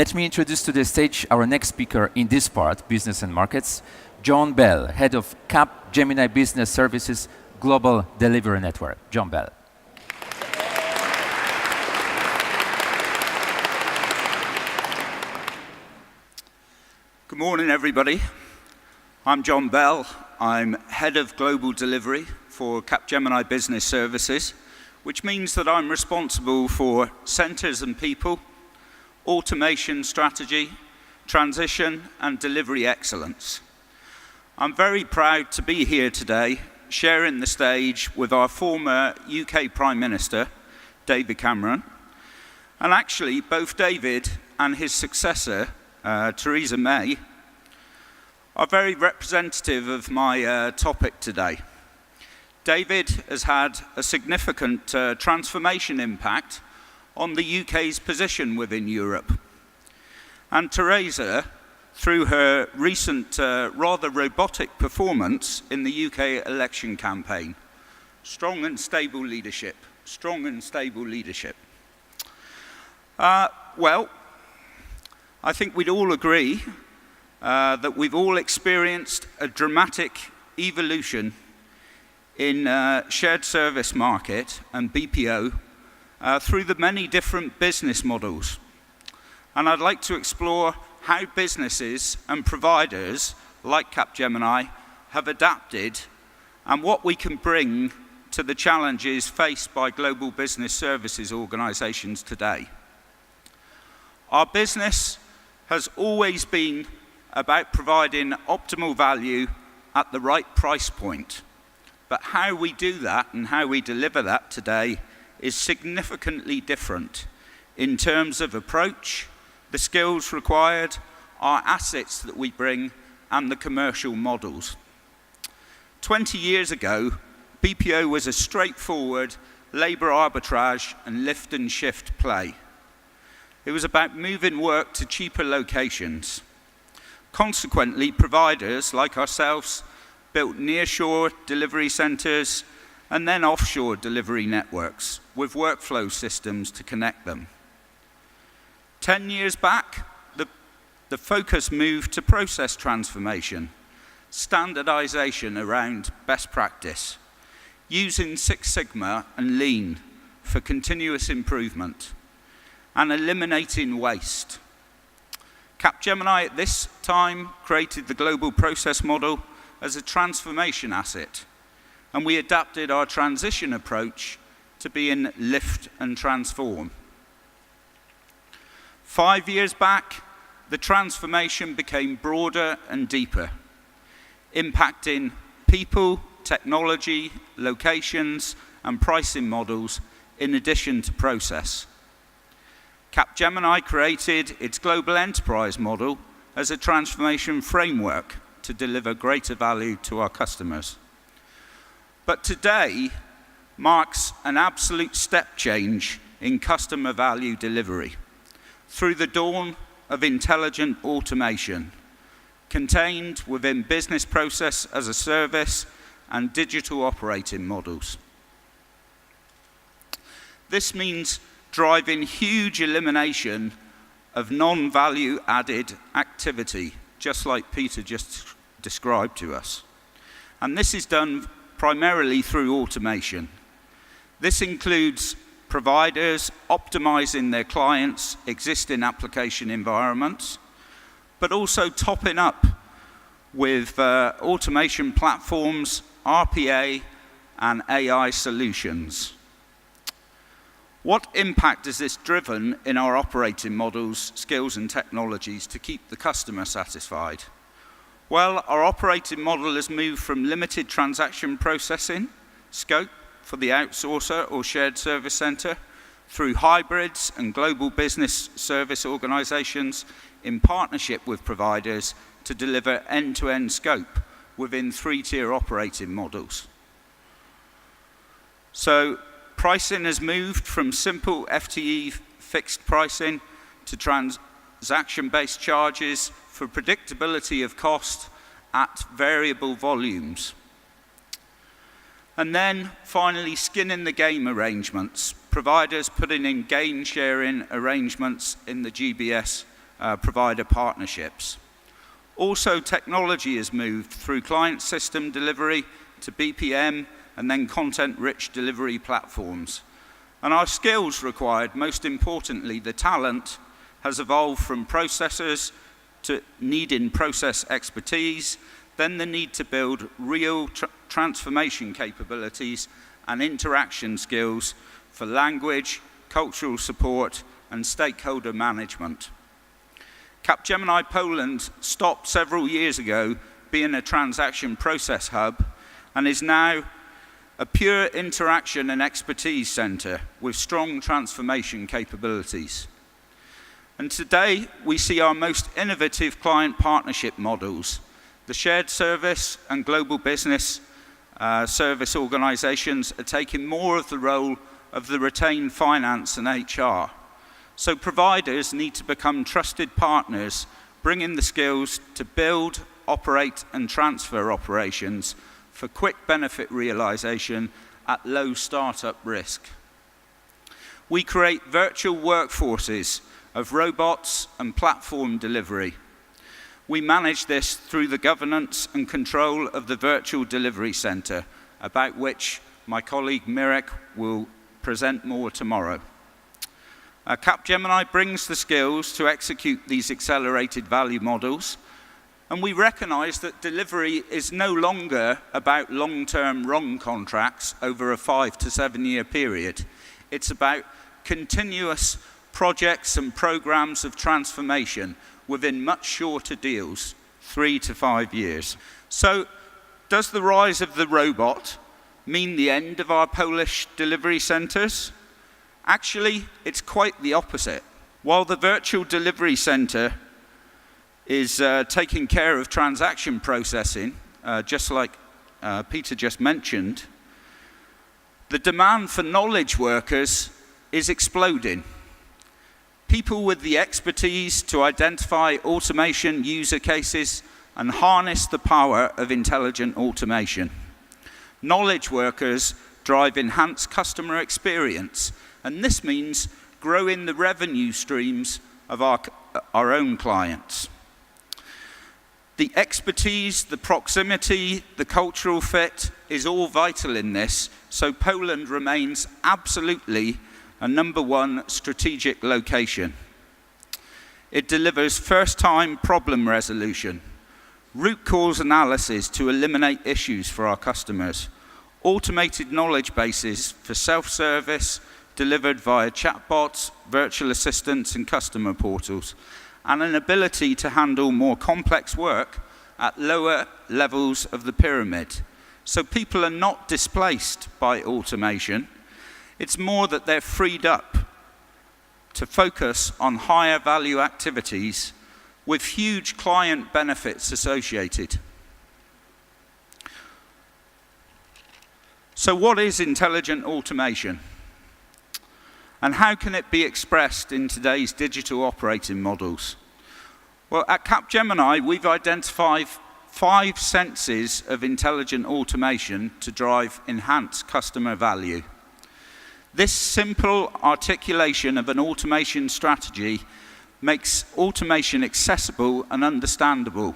Let me introduce to the stage our next speaker in this part, Business and Markets, Jon Bell, Head of Capgemini Business Services Global Delivery Network. Jon Bell. Good morning, everybody. I'm Jon Bell. I'm Head of Global Delivery for Capgemini Business Services, which means that I'm responsible for centers and people, automation strategy, transition, and delivery excellence. I'm very proud to be here today, sharing the stage with our former UK Prime Minister, David Cameron. And actually, both David and his successor, Theresa May, are very representative of my topic today. David has had a significant transformation impact on the UK's position within Europe. And Theresa, through her recent rather robotic performance in the UK election campaign, strong and stable leadership. Well, I think we'd all agree that we've all experienced a dramatic evolution in shared service market and BPO through the many different business models. And I'd like to explore how businesses and providers like Capgemini have adapted and what we can bring to the challenges faced by global business services organizations today. Our business has always been about providing optimal value at the right price point. But how we do that and how we deliver that today is significantly different in terms of approach, the skills required, our assets that we bring, and the commercial models. 20 years ago, BPO was a straightforward labor arbitrage and lift and shift play. It was about moving work to cheaper locations. Consequently, providers like ourselves built nearshore delivery centers and then offshore delivery networks with workflow systems to connect them. 10 years back, the focus moved to process transformation, standardization around best practice, using Six Sigma and Lean for continuous improvement, and eliminating waste. Capgemini at this time created the global process model as a transformation asset, and we adapted our transition approach to be in lift and transform. 5 years back, the transformation became broader and deeper, impacting people, technology, locations, and pricing models in addition to process. Capgemini created its global enterprise model as a transformation framework to deliver greater value to our customers. But today marks an absolute step change in customer value delivery through the dawn of intelligent automation, contained within business process as a service and digital operating models. This means driving huge elimination of non-value added activity, just like Peter just described to us. And this is done primarily through automation. This includes providers optimizing their clients' existing application environments, but also topping up with automation platforms, RPA, and AI solutions. What impact has this driven in our operating models, skills, and technologies to keep the customer satisfied? Well, our operating model has moved from limited transaction processing scope for the outsourcer or shared service center through hybrids and global business service organizations in partnership with providers to deliver end-to-end scope within three-tier operating models. So pricing has moved from simple FTE fixed pricing to transaction-based charges for predictability of cost at variable volumes. And then finally, skin in the game arrangements, providers putting in gain sharing arrangements in the GBS provider partnerships. Also, technology has moved through client system delivery to BPM and then content-rich delivery platforms. And our skills required, most importantly, the talent, has evolved from processors to needing process expertise, then the need to build real transformation capabilities and interaction skills for language, cultural support, and stakeholder management. Capgemini Poland stopped several years ago being a transaction process hub and is now a pure interaction and expertise center with strong transformation capabilities. And today, we see our most innovative client partnership models. The shared service and global business service organizations are taking more of the role of the retained finance and HR. So providers need to become trusted partners, bringing the skills to build, operate, and transfer operations for quick benefit realization at low startup risk. We create virtual workforces of robots and platform delivery. We manage this through the governance and control of the Virtual Delivery Center, about which my colleague Mirek will present more tomorrow. Capgemini brings the skills to execute these accelerated value models, and we recognize that delivery is no longer about long-term wrong contracts over a 5 to 7 year period. It's about continuous projects and programs of transformation within much shorter deals, 3 to 5 years. So, does the rise of the robot mean the end of our Polish delivery centers? Actually, it's quite the opposite. While the Virtual Delivery Center is taking care of transaction processing, just like Peter just mentioned, the demand for knowledge workers is exploding. People with the expertise to identify automation user cases and harness the power of intelligent automation. Knowledge workers drive enhanced customer experience, and this means growing the revenue streams of our own clients. The expertise, the proximity, the cultural fit is all vital in this, so Poland remains absolutely a #1 strategic location. It delivers first-time problem resolution, root cause analysis to eliminate issues for our customers, automated knowledge bases for self-service delivered via chatbots, virtual assistants, and customer portals, and an ability to handle more complex work at lower levels of the pyramid. So people are not displaced by automation. It's more that they're freed up to focus on higher value activities with huge client benefits associated. So what is intelligent automation? And how can it be expressed in today's digital operating models? Well, at Capgemini, we've identified 5 senses of intelligent automation to drive enhanced customer value. This simple articulation of an automation strategy makes automation accessible and understandable,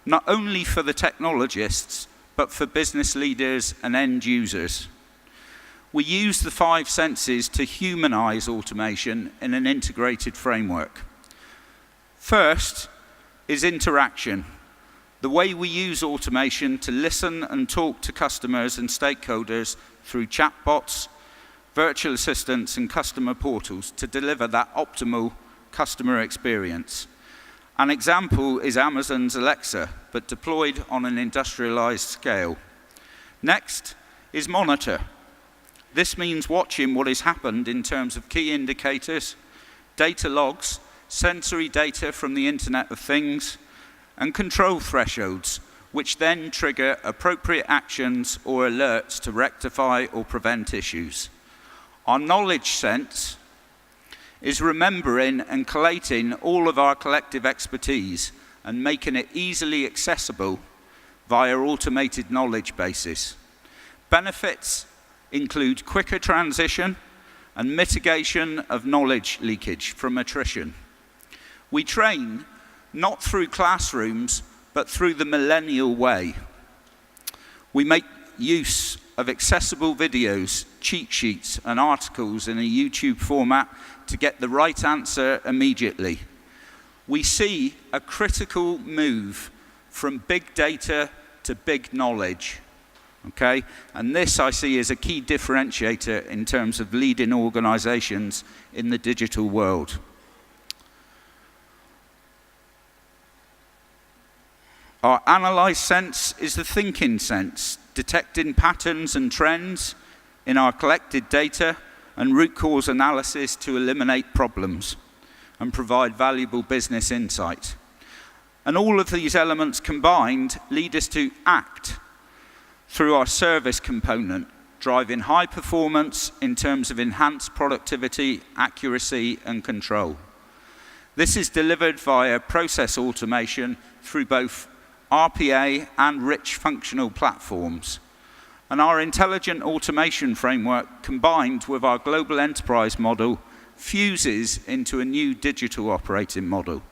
not only for the technologists, but for business leaders and end users. We use the 5 senses to humanize automation in an integrated framework. First is interaction, the way we use automation to listen and talk to customers and stakeholders through chatbots, virtual assistants, and customer portals to deliver that optimal customer experience. An example is Amazon's Alexa, but deployed on an industrialized scale. Next is monitor. This means watching what has happened in terms of key indicators, data logs, sensory data from the Internet of Things, and control thresholds, which then trigger appropriate actions or alerts to rectify or prevent issues. Our knowledge sense is remembering and collating all of our collective expertise and making it easily accessible via automated knowledge bases. Benefits include quicker transition and mitigation of knowledge leakage from attrition. We train not through classrooms, but through the millennial way. We make use of accessible videos, cheat sheets, and articles in a YouTube format to get the right answer immediately. We see a critical move from big data to big knowledge, okay? And this I see as a key differentiator in terms of leading organizations in the digital world. Our analyze sense is the thinking sense, detecting patterns and trends in our collected data and root cause analysis to eliminate problems and provide valuable business insight. And all of these elements combined lead us to act through our service component, driving high performance in terms of enhanced productivity, accuracy, and control. This is delivered via process automation through both RPA and rich functional platforms. And our intelligent automation framework, combined with our global enterprise model, fuses into a new digital operating model.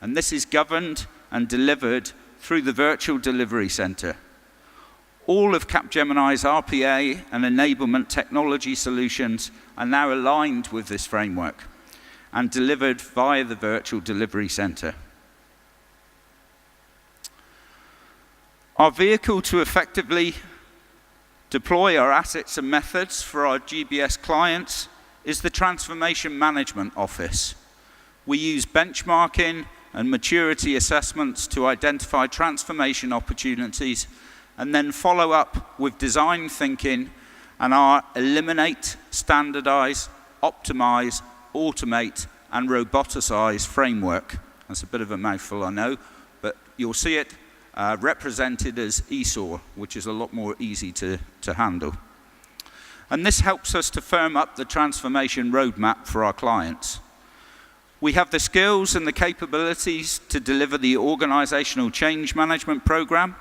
And this is governed and delivered through the Virtual Delivery Center. All of Capgemini's RPA and enablement technology solutions are now aligned with this framework and delivered via the Virtual Delivery Center. Our vehicle to effectively deploy our assets and methods for our GBS clients is the Transformation Management Office. We use benchmarking and maturity assessments to identify transformation opportunities and then follow up with design thinking and our eliminate, standardize, optimize, automate, and roboticize framework. That's a bit of a mouthful, I know, but you'll see it represented as ESOR, which is a lot more easy to handle. And this helps us to firm up the transformation roadmap for our clients. We have the skills and the capabilities to deliver the organizational change management program.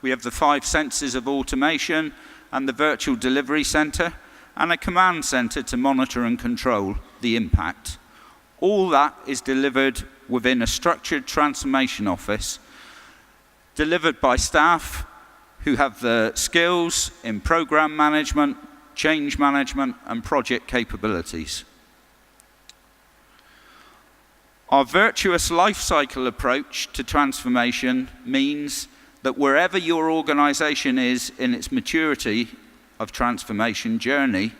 We have the 5 senses of automation and the Virtual Delivery Center and a command center to monitor and control the impact. All that is delivered within a structured transformation office, delivered by staff who have the skills in program management, change management, and project capabilities. Our Virtuous Lifecycle approach to transformation means that wherever your organization is in its maturity of transformation journey,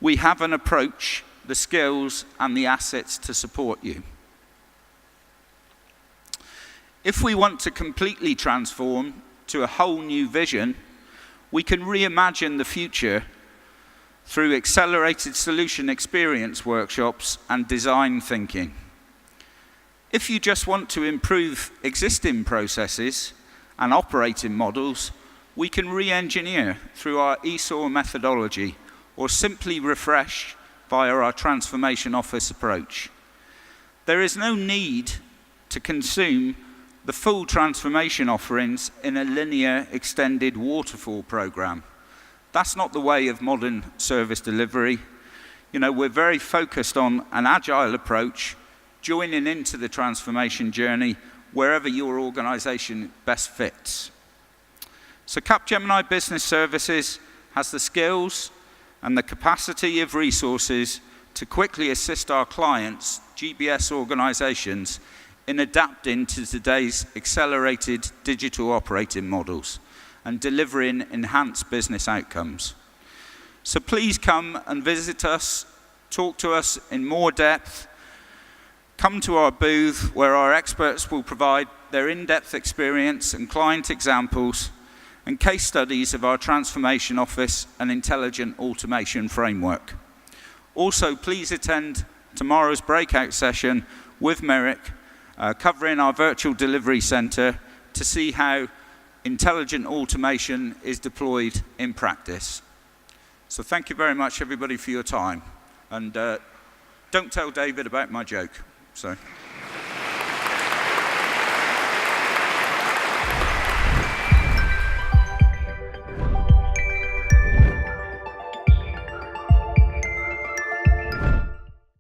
we have an approach, the skills, and the assets to support you. If we want to completely transform to a whole new vision, we can reimagine the future through accelerated solution experience workshops and design thinking. If you just want to improve existing processes and operating models, we can re-engineer through our ESOR methodology or simply refresh via our transformation office approach. There is no need to consume the full transformation offerings in a linear extended waterfall program. That's not the way of modern service delivery. You know, we're very focused on an agile approach, joining into the transformation journey wherever your organization best fits. So Capgemini Business Services has the skills and the capacity of resources to quickly assist our clients, GBS organizations, in adapting to today's accelerated digital operating models and delivering enhanced business outcomes. So please come and visit us, talk to us in more depth, come to our booth where our experts will provide their in-depth experience and client examples and case studies of our transformation office and intelligent automation framework. Also, please attend tomorrow's breakout session with Merrick, covering our Virtual Delivery Center to see how intelligent automation is deployed in practice. So thank you very much, everybody, for your time. And don't tell David about my joke. So.